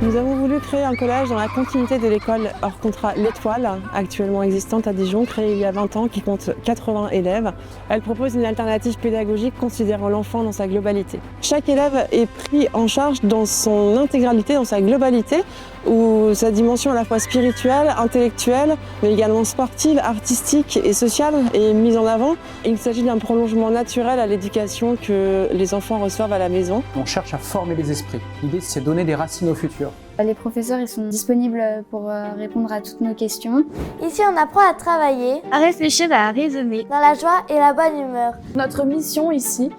Nous avons voulu créer un collège dans la continuité de l'école hors contrat L'Étoile, actuellement existante à Dijon, créée il y a 20 ans, qui compte 80 élèves. Elle propose une alternative pédagogique considérant l'enfant dans sa globalité. Chaque élève est pris en charge dans son intégralité, dans sa globalité, où sa dimension à la fois spirituelle, intellectuelle, mais également sportive, artistique et sociale est mise en avant. Il s'agit d'un prolongement naturel à l'éducation que les enfants reçoivent à la maison. On cherche à former les esprits. L'idée, c'est donner des racines au futur. Les professeurs ils sont disponibles pour répondre à toutes nos questions. Ici, on apprend à travailler, à réfléchir et à raisonner, dans la joie et la bonne humeur. Notre mission ici,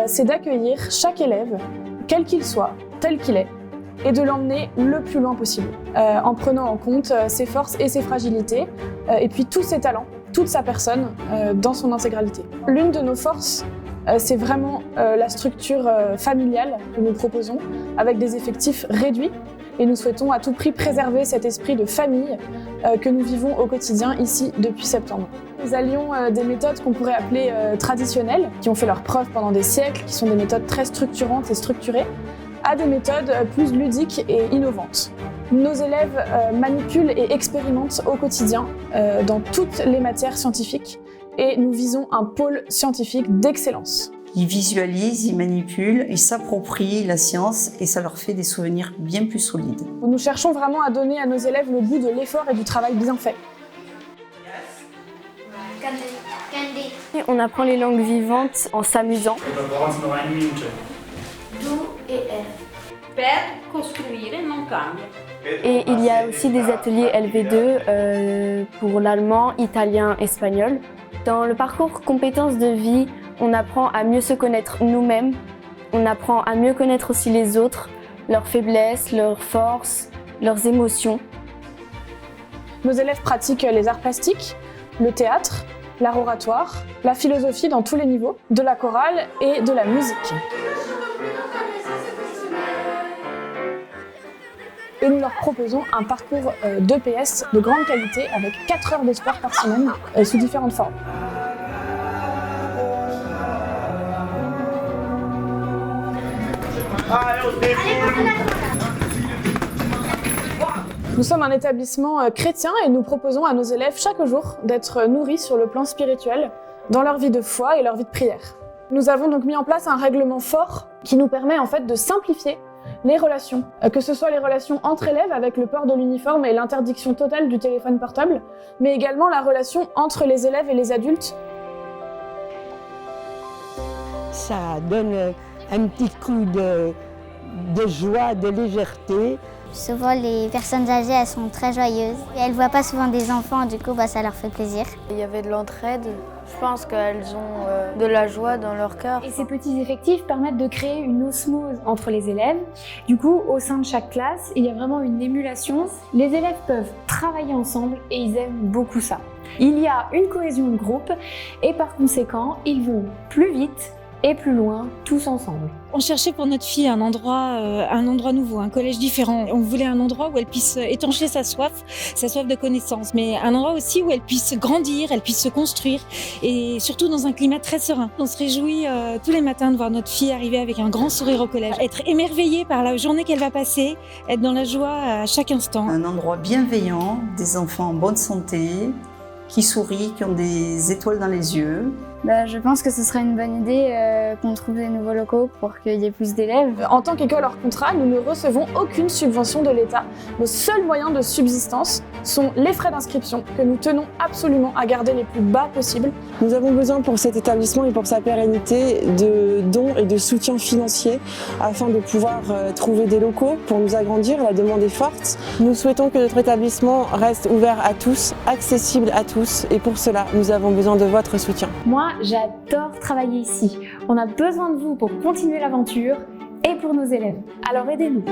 c'est d'accueillir chaque élève, quel qu'il soit, tel qu'il est, et de l'emmener le plus loin possible, en prenant en compte ses forces et ses fragilités, et puis tous ses talents, toute sa personne, dans son intégralité. L'une de nos forces, c'est vraiment la structure familiale que nous proposons, avec des effectifs réduits, et nous souhaitons à tout prix préserver cet esprit de famille que nous vivons au quotidien ici depuis septembre. Nous allions des méthodes qu'on pourrait appeler traditionnelles, qui ont fait leurs preuves pendant des siècles, qui sont des méthodes très structurantes et structurées, à des méthodes plus ludiques et innovantes. Nos élèves manipulent et expérimentent au quotidien dans toutes les matières scientifiques et nous visons un pôle scientifique d'excellence. Ils visualisent, ils manipulent, ils s'approprient la science et ça leur fait des souvenirs bien plus solides. Nous cherchons vraiment à donner à nos élèves le goût de l'effort et du travail bien fait. On apprend les langues vivantes en s'amusant. Et il y a aussi des ateliers LV2 pour l'allemand, italien, espagnol. Dans le parcours compétences de vie, on apprend à mieux se connaître nous-mêmes, on apprend à mieux connaître aussi les autres, leurs faiblesses, leurs forces, leurs émotions. Nos élèves pratiquent les arts plastiques, le théâtre, l'art oratoire, la philosophie dans tous les niveaux, de la chorale et de la musique. Et nous leur proposons un parcours d'EPS de grande qualité avec 4 heures de sport par semaine sous différentes formes. Nous sommes un établissement chrétien et nous proposons à nos élèves chaque jour d'être nourris sur le plan spirituel dans leur vie de foi et leur vie de prière. Nous avons donc mis en place un règlement fort qui nous permet en fait de simplifier les relations, que ce soit les relations entre élèves avec le port de l'uniforme et l'interdiction totale du téléphone portable, mais également la relation entre les élèves et les adultes. Ça donne un petit coup de joie, de légèreté. Souvent, les personnes âgées, elles sont très joyeuses. Et elles ne voient pas souvent des enfants, du coup, ça leur fait plaisir. Il y avait de l'entraide. Je pense qu'elles ont de la joie dans leur cœur. Et ces petits effectifs permettent de créer une osmose entre les élèves. Du coup, au sein de chaque classe, il y a vraiment une émulation. Les élèves peuvent travailler ensemble et ils aiment beaucoup ça. Il y a une cohésion de groupe et par conséquent, ils vont plus vite et plus loin, tous ensemble. On cherchait pour notre fille un endroit nouveau, un collège différent. On voulait un endroit où elle puisse étancher sa soif de connaissance, mais un endroit aussi où elle puisse grandir, elle puisse se construire, et surtout dans un climat très serein. On se réjouit tous les matins de voir notre fille arriver avec un grand sourire au collège, être émerveillée par la journée qu'elle va passer, être dans la joie à chaque instant. Un endroit bienveillant, des enfants en bonne santé, qui sourient, qui ont des étoiles dans les yeux. Je pense que ce serait une bonne idée qu'on trouve des nouveaux locaux pour qu'il y ait plus d'élèves. En tant qu'école hors contrat, nous ne recevons aucune subvention de l'État. Nos seuls moyens de subsistance sont les frais d'inscription que nous tenons absolument à garder les plus bas possibles. Nous avons besoin pour cet établissement et pour sa pérennité de dons et de soutien financier afin de pouvoir trouver des locaux pour nous agrandir. La demande est forte. Nous souhaitons que notre établissement reste ouvert à tous, accessible à tous, et pour cela, nous avons besoin de votre soutien. Moi, j'adore travailler ici. On a besoin de vous pour continuer l'aventure et pour nos élèves. Alors aidez-nous.